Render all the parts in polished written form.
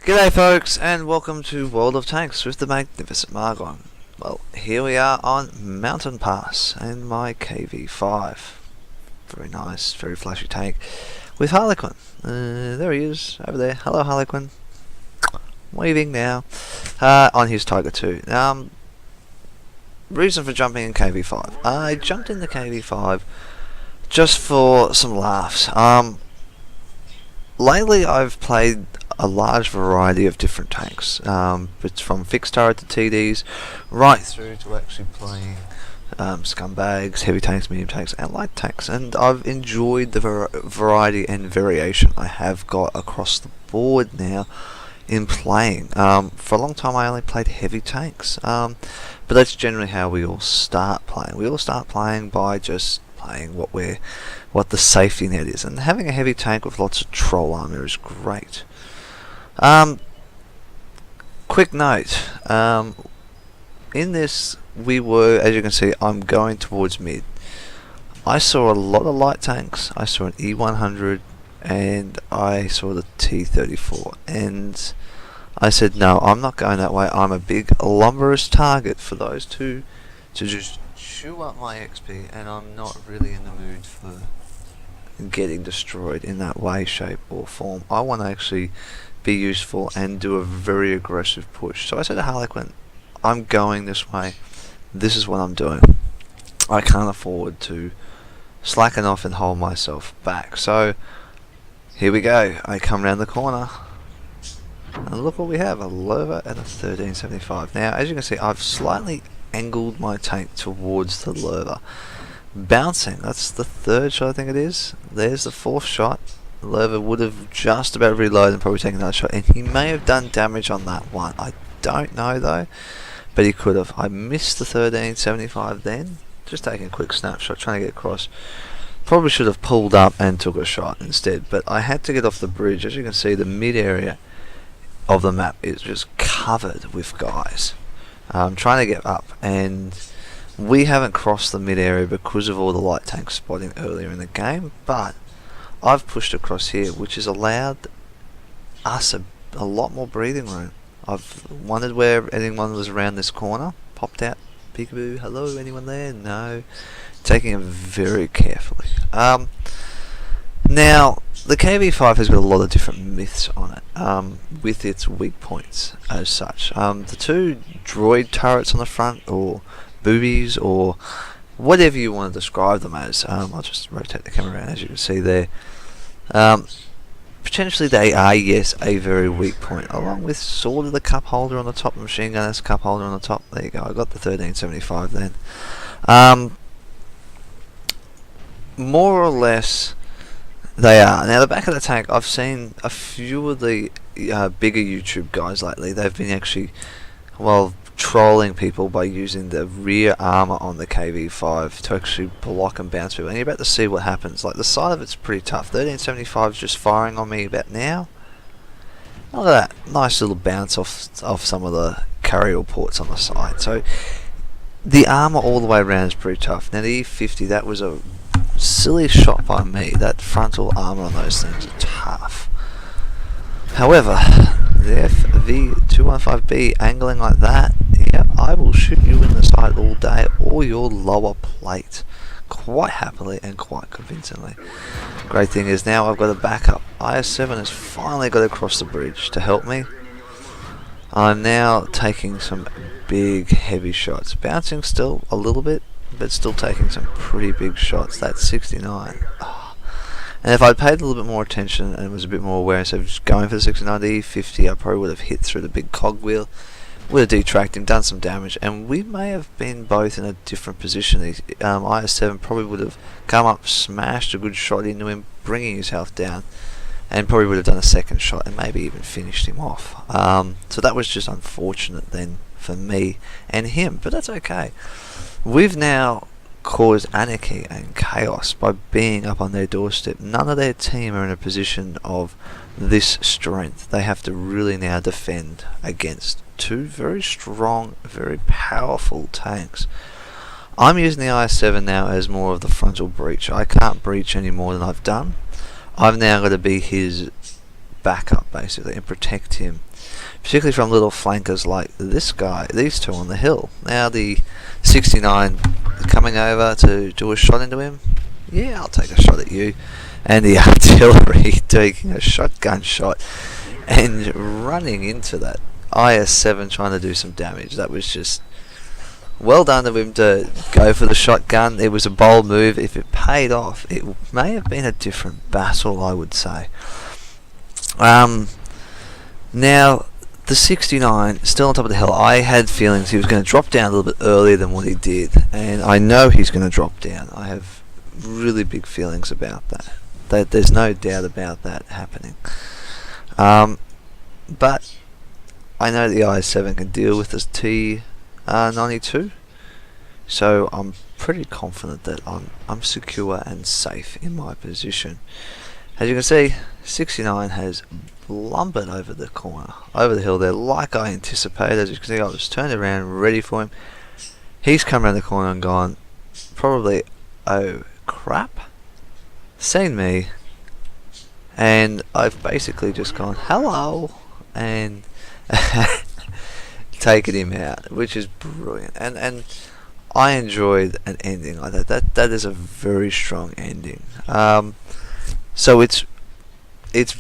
G'day folks, and welcome to World of Tanks with the magnificent Margon. Well, here we are on Mountain Pass and my KV5. Very nice, very flashy tank with Harlequin. There he is, over there. Hello Harlequin. Waving now. On his Tiger 2. Reason for jumping in KV5. I jumped in the KV5 just for some laughs. Lately I've played a large variety of different tanks. It's from fixed turret to TDs, right through to actually playing scumbags, heavy tanks, medium tanks, and light tanks. And I've enjoyed the variety and variation I have got across the board now in playing. For a long time I only played heavy tanks, but that's generally how we all start playing. We all start playing by just playing what the safety net is, and having a heavy tank with lots of troll armor is great. Quick note, in this we were, as you can see, I'm going towards mid. I saw a lot of light tanks. I saw an E100 and I saw the T34, and I said no, I'm not going that way. I'm a big lumberous target for those two to just chew up my XP, and I'm not really in the mood for getting destroyed in that way, shape or form. I want to actually be useful and do a very aggressive push. So I said to Harlequin, I'm going this way, this is what I'm doing. I can't afford to slacken off and hold myself back. So here we go. I come round the corner and look what we have, a Lerva and a 1375. Now as you can see, I've slightly angled my tank towards the Lerva, bouncing. That's the third shot I think it is. There's the fourth shot. Lerva would have just about reloaded and probably taken another shot, and he may have done damage on that one. I don't know though, but he could have. I missed the 1375 then, just taking a quick snapshot, trying to get across. Probably should have pulled up and took a shot instead, but I had to get off the bridge. As you can see, the mid area of the map is just covered with guys. I'm trying to get up, and we haven't crossed the mid area because of all the light tank spotting earlier in the game, but I've pushed across here, which has allowed us a lot more breathing room. I've wondered where anyone was around this corner. Popped out, peekaboo, hello, anyone there? No. Taking it very carefully. Now, the KV5 has got a lot of different myths on it, with its weak points as such. The two droid turrets on the front, or boobies, or whatever you want to describe them as. I'll just rotate the camera around, as you can see there. Potentially they are, yes, a very weak point, along with sort of the cup holder on the top, the machine gunner's cup holder on the top. There you go, I got the 1375 then. More or less they are. Now the back of the tank, I've seen a few of the bigger YouTube guys lately. They've been actually, well, trolling people by using the rear armor on the KV5 to actually block and bounce people, and you're about to see what happens. Like, the side of it's pretty tough. 1375 is just firing on me about now. Look at that, nice little bounce off some of the carrier ports on the side. So the armor all the way around is pretty tough. Now the E50, that was a silly shot by me. That frontal armor on those things are tough. However, the FV215B angling like that, yeah, I will shoot you in the side all day, or your lower plate, quite happily and quite convincingly. Great thing is now I've got a backup. IS-7 has finally got across the bridge to help me. I'm now taking some big heavy shots, bouncing still a little bit, but still taking some pretty big shots. That's 69. And if I'd paid a little bit more attention and was a bit more aware, instead of just going for the 69 E50, I probably would have hit through the big cogwheel, would have detracked him, done some damage, and we may have been both in a different position. IS-7 probably would have come up, smashed a good shot into him, bringing his health down, and probably would have done a second shot and maybe even finished him off. So that was just unfortunate then for me and him, but that's okay. We've now caused anarchy and chaos by being up on their doorstep. None of their team are in a position of this strength. They have to really now defend against two very strong, very powerful tanks. I'm using the IS-7 now as more of the frontal breach. I can't breach any more than I've done. I've now got to be his backup basically and protect him particularly from little flankers like this guy, these two on the hill. Now the 69 coming over to do a shot into him. Yeah, I'll take a shot at you. And the artillery taking a shotgun shot and running into that IS-7 trying to do some damage. That was just well done of him to go for the shotgun. It was a bold move. If it paid off, it may have been a different battle, I would say. Now, the 69, still on top of the hill, I had feelings he was going to drop down a little bit earlier than what he did. And I know he's going to drop down. I have really big feelings about that. There's no doubt about that happening. But I know the IS-7 can deal with this T92. So I'm pretty confident that I'm secure and safe in my position. As you can see, 69 has lumbered over the corner, over the hill there, like I anticipated. As you can see, I was turned around, ready for him. He's come around the corner and gone, probably, oh crap, seen me, and I've basically just gone, hello, and taken him out, which is brilliant. And I enjoyed an ending like that. That is a very strong ending. So it's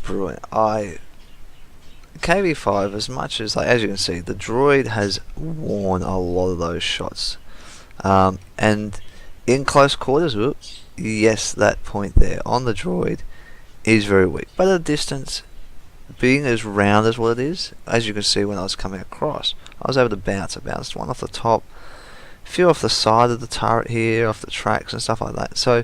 brilliant. KV5, as much as, like, as you can see, the droid has worn a lot of those shots, and in close quarters, yes, that point there on the droid is very weak. But at a distance, being as round as what it is, as you can see when I was coming across, I was able to bounce. I bounced one off the top, a few off the side of the turret here, off the tracks and stuff like that. So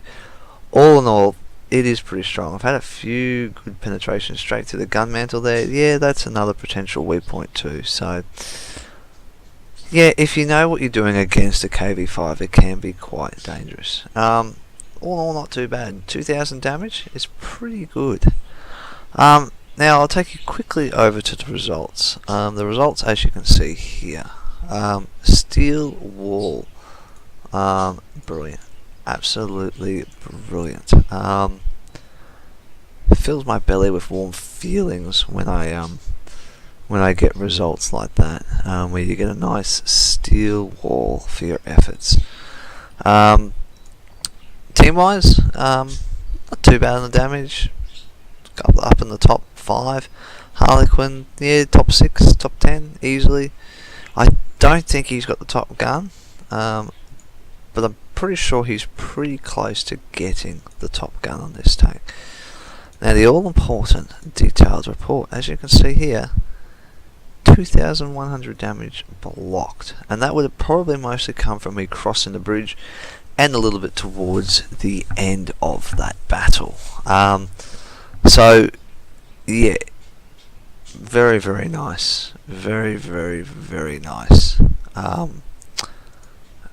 all in all, it is pretty strong. I've had a few good penetrations straight to the gun mantle there. Yeah, that's another potential weak point too. So yeah, if you know what you're doing against a KV5, it can be quite dangerous. All in all, not too bad. 2,000 damage is pretty good. Now I'll take you quickly over to the results. The results, as you can see here, steel wall, brilliant, absolutely brilliant. It fills my belly with warm feelings when I get results like that, where you get a nice steel wall for your efforts. Team-wise, not too bad on the damage. Couple up in the top 5. Harlequin, yeah, top 6, top 10 easily. I don't think he's got the top gun, but I'm pretty sure he's pretty close to getting the top gun on this tank. Now the all-important detailed report, as you can see here, 2,100 damage blocked, and that would have probably mostly come from me crossing the bridge and a little bit towards the end of that battle. So yeah, very, very nice, very, very, very nice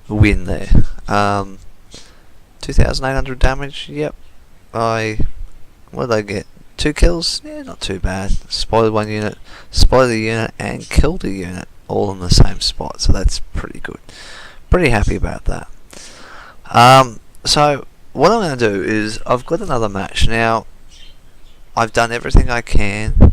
win there. 2,800 damage. Yep. What did I get? 2 kills? Yeah, not too bad. Spotted one unit, spotted a unit, and killed a unit, all in the same spot. So that's pretty good. Pretty happy about that. So what I'm going to do is, I've got another match now. I've done everything I can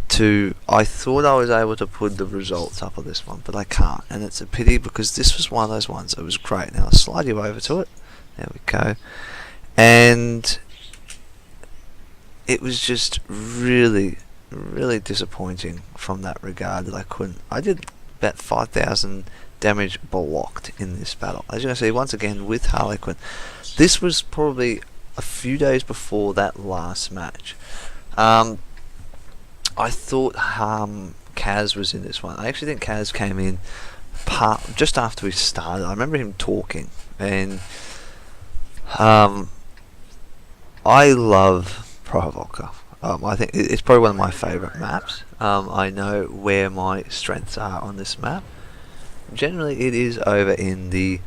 to. I thought I was able to put the results up of this one, but I can't, and it's a pity because this was one of those ones that was great. Now I'll slide you over to it. There we go. And it was just really, really disappointing from that regard that I couldn't. I did about 5,000 damage blocked in this battle. As you can see, once again with Harlequin. This was probably a few days before that last match. I thought Kaz was in this one. I actually think Kaz came in just after we started. I remember him talking, and I love Provoca. I think it's probably one of my favourite maps. I know where my strengths are on this map. Generally, it is over in the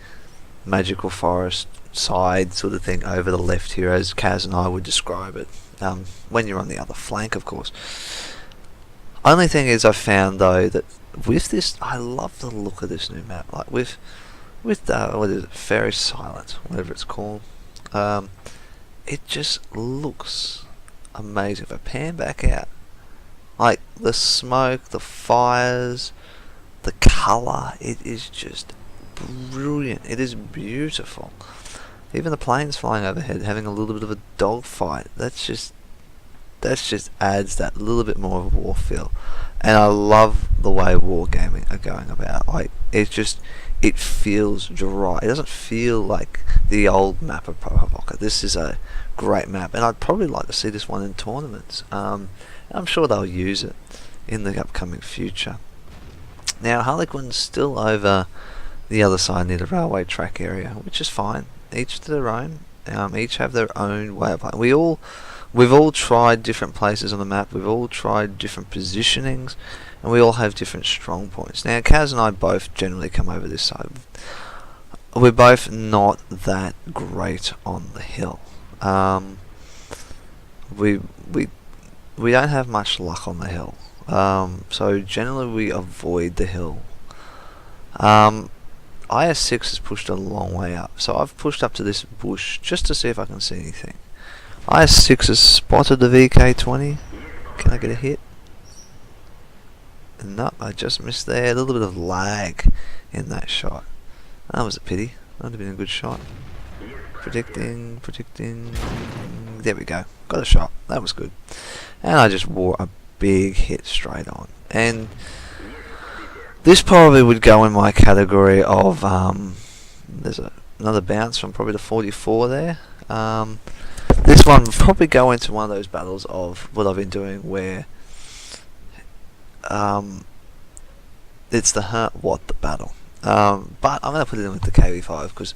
magical forest side sort of thing, over the left here, as Kaz and I would describe it. When you're on the other flank, of course. Only thing is, I found though that with this, I love the look of this new map. Like with what is it, Fairy Silent, whatever it's called. It just looks amazing. If I pan back out, Like the smoke, the fires, the colour, it is just brilliant. It is beautiful. Even the planes flying overhead having a little bit of a dogfight. That's just adds that little bit more of a war feel. And I love the way wargaming are going about. Like it feels dry. It doesn't feel like the old map of Provoca. This is a great map, and I'd probably like to see this one in tournaments. I'm sure they'll use it in the upcoming future. Now Harlequin's still over the other side near the railway track area, which is fine. Each to their own. Each have their own way of playing. We've all tried different places on the map. We've all tried different positionings, and we all have different strong points. Now Kaz and I both generally come over this side. We're both not that great on the hill. We don't have much luck on the hill. So generally we avoid the hill. IS6 has pushed a long way up, so I've pushed up to this bush just to see if I can see anything. IS6 has spotted the VK20. Can I get a hit? Nope, I just missed there. A little bit of lag in that shot. That was a pity. That would have been a good shot. Predicting. There we go. Got a shot. That was good. And I just wore a big hit straight on. And this probably would go in my category of there's another bounce from probably the 44 there. This one would probably go into one of those battles of what I've been doing where it's the the battle. But I'm going to put it in with the KV5 because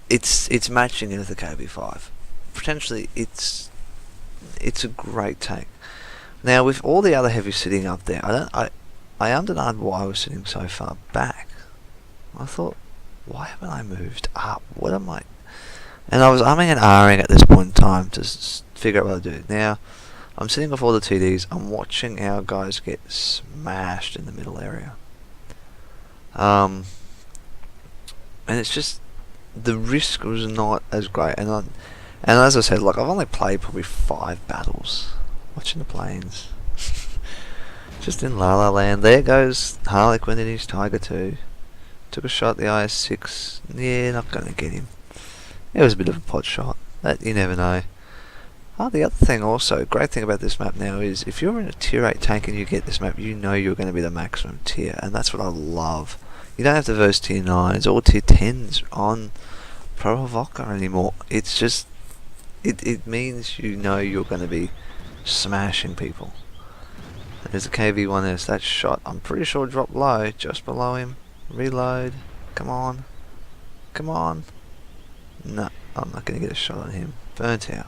it's matching in with the KV5. Potentially it's a great tank. Now with all the other heavies sitting up there, I understand why I was sitting so far back. I thought, why haven't I moved up? What am I? And I was umming and ahhing at this point in time to figure out what to do. Now, I'm sitting with all the TDs. I'm watching our guys get smashed in the middle area. And it's just the risk was not as great. And as I said, like I've only played probably 5 battles. Watching the planes. Just in La La Land. There goes Harlequin in his Tiger 2. Took a shot at the IS6. Yeah, not going to get him. It was a bit of a pot shot. That you never know. The other thing also, great thing about this map now is if you're in a tier 8 tank and you get this map, you know you're going to be the maximum tier. And that's what I love. You don't have to verse tier 9s or tier 10s on Provoca anymore. It's just... It means you know you're going to be smashing people. There's a KV1S. That shot, I'm pretty sure dropped low, just below him. Reload. Come on. Come on. No, I'm not going to get a shot on him. Burnt out.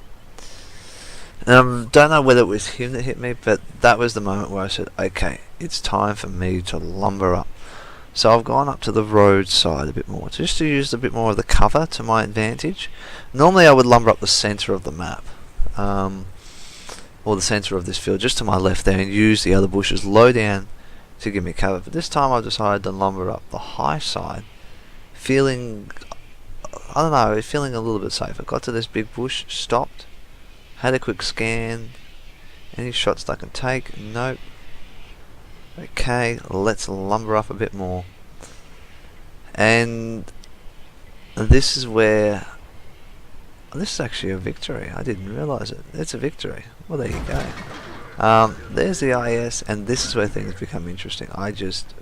Don't know whether it was him that hit me, but that was the moment where I said, okay, it's time for me to lumber up. So I've gone up to the road side a bit more, just to use a bit more of the cover to my advantage. Normally I would lumber up the centre of the map. Or the centre of this field, just to my left there, and use the other bushes low down to give me cover. But this time I've decided to lumber up the high side, feeling, I don't know, feeling a little bit safer. Got to this big bush, stopped, had a quick scan. Any shots I can take? Nope. Okay, let's lumber up a bit more. And this is where... This is actually a victory. I didn't realise it. It's a victory. Well, there you go. There's the IS, and this is where things become interesting. I just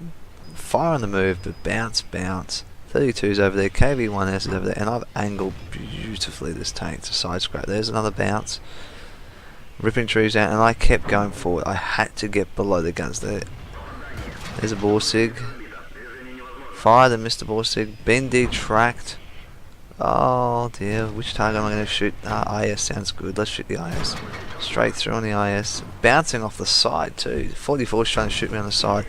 fire on the move, but bounce. 32's over there, KV1S is over there, and I've angled beautifully this tank to side scrape. There's another bounce. Ripping trees out, and I kept going forward. I had to get below the guns there. There's a Borsig. Fired and missed the Borsig. Been detracked. Oh dear, which target am I going to shoot? IS sounds good. Let's shoot the IS. Straight through on the IS. Bouncing off the side too. 44's trying to shoot me on the side.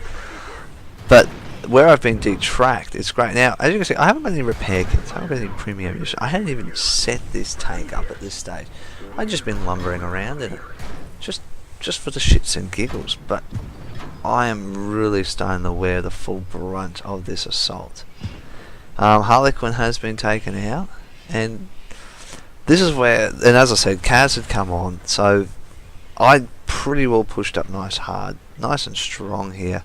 But where I've been detracked, it's great. Now, as you can see, I haven't got any repair kits. I haven't got any premium use. I hadn't even set this tank up at this stage. I've just been lumbering around in it. Just for the shits and giggles. But I am really starting to wear the full brunt of this assault. Harlequin has been taken out, and this is where, and as I said, Kaz had come on, so I pretty well pushed up nice and strong here.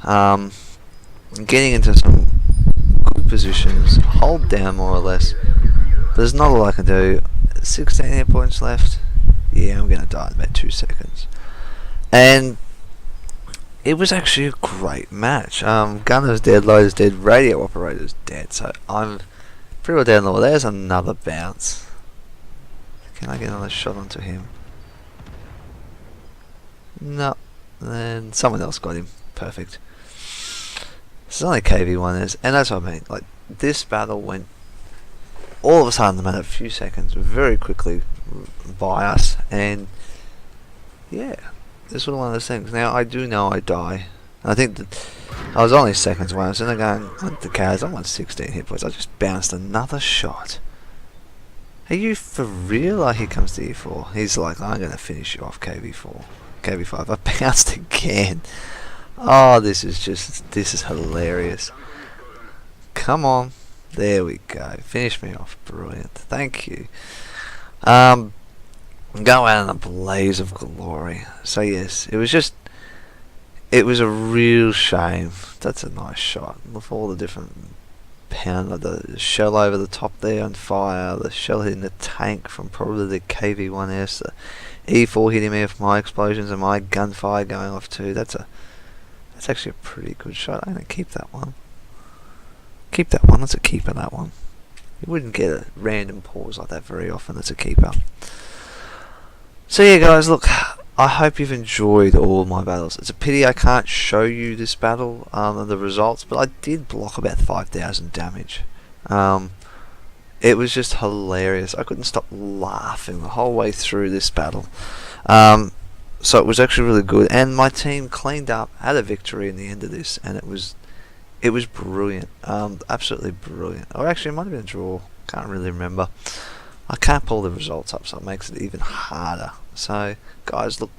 Getting into some good positions, hold down more or less. There's not a lot I can do. 16 hit points left. Yeah, I'm going to die in about 2 seconds. And it was actually a great match. Gunner's dead, loader's dead, radio operator's dead. So I'm pretty well down low. There's another bounce. Can I get another shot onto him? No. Then someone else got him. Perfect. This is only KV1 and that's what I mean. Like, this battle went all of a sudden, no matter a few seconds, very quickly by us, and yeah, this was one of those things. Now I do know I die. I think that I was only seconds away. I was in there going, "What the cows? I'm on 16 hit points." I just bounced another shot. Are you for real? Oh, here comes the E4. He's like, "I'm gonna finish you off, KV4, KV5." I bounced again. Oh, this is hilarious. Come on. There we go. Finish me off. Brilliant. Thank you. Go out in a blaze of glory. So yes, it was a real shame. That's a nice shot. With all the different the shell over the top there on fire, the shell hitting the tank from probably the KV1S, the E4 hitting me with my explosions and my gunfire going off too. That's actually a pretty good shot. I'm going to keep that one. Keep that one. That's a keeper, that one. You wouldn't get a random pause like that very often. That's a keeper. So yeah, guys, look, I hope you've enjoyed all my battles. It's a pity I can't show you this battle and the results, but I did block about 5,000 damage. It was just hilarious. I couldn't stop laughing the whole way through this battle. So it was actually really good, and my team cleaned up, had a victory in the end of this, and it was brilliant, absolutely brilliant. Or actually, it might have been a draw. Can't really remember. I can't pull the results up, so it makes it even harder. So, guys, look,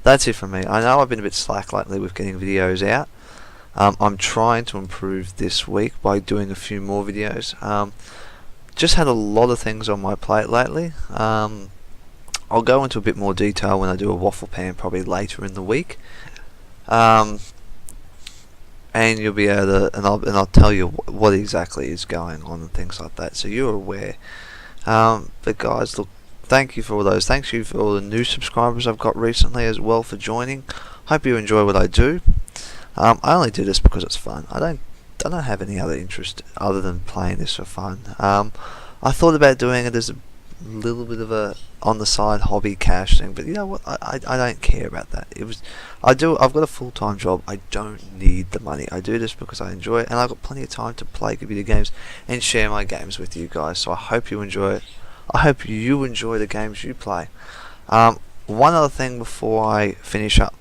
that's it from me. I know I've been a bit slack lately with getting videos out. I'm trying to improve this week by doing a few more videos. Just had a lot of things on my plate lately. I'll go into a bit more detail when I do a waffle pan, probably later in the week. And you'll be able to, and I'll tell you what exactly is going on and things like that, so you're aware. But guys, look, thank you for all those. Thank you for all the new subscribers I've got recently as well for joining. Hope you enjoy what I do. I only do this because it's fun. I don't have any other interest other than playing this for fun. I thought about doing it as a little bit of a on the side hobby cash thing, but you know what, I don't care about that. I've got a full-time job. I don't need the money. I do this because I enjoy it, and I've got plenty of time to play computer games and share my games with you guys. So I hope you enjoy it. I hope you enjoy the games you play. One other thing before I finish up,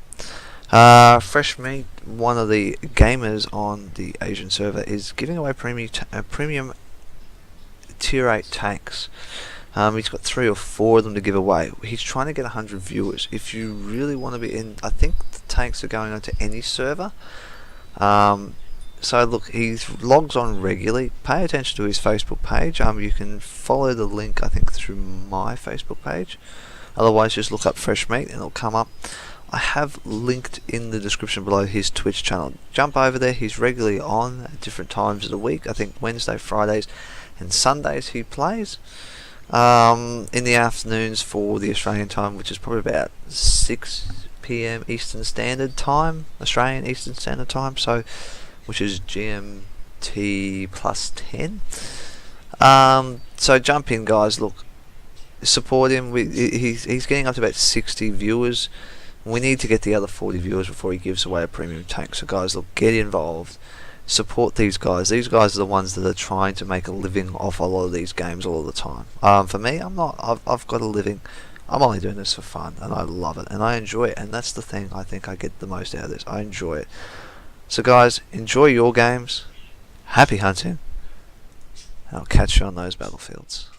Freshmeat, one of the gamers on the Asian server, is giving away premium tier 8 tanks. He's got 3 or 4 of them to give away. He's trying to get 100 viewers. If you really want to be in, I think the tanks are going onto any server. So look, he logs on regularly. Pay attention to his Facebook page. You can follow the link, I think, through my Facebook page. Otherwise, just look up Freshmeat and it'll come up. I have linked in the description below his Twitch channel. Jump over there. He's regularly on at different times of the week. I think Wednesday, Fridays, and Sundays he plays. In the afternoons for the Australian time, which is probably about 6 PM Eastern Standard Time, Australian Eastern Standard Time, so which is GMT plus 10. So jump in, guys. Look, support him. He's getting up to about 60 viewers. We need to get the other 40 viewers before he gives away a premium tank. So guys, look, get involved. Support these guys. These guys are the ones that are trying to make a living off a lot of these games all the time. For me, I'm not. I've got a living. I'm only doing this for fun, and I love it, and I enjoy it, and that's the thing I think I get the most out of this. I enjoy it. So guys, enjoy your games. Happy hunting. And I'll catch you on those battlefields.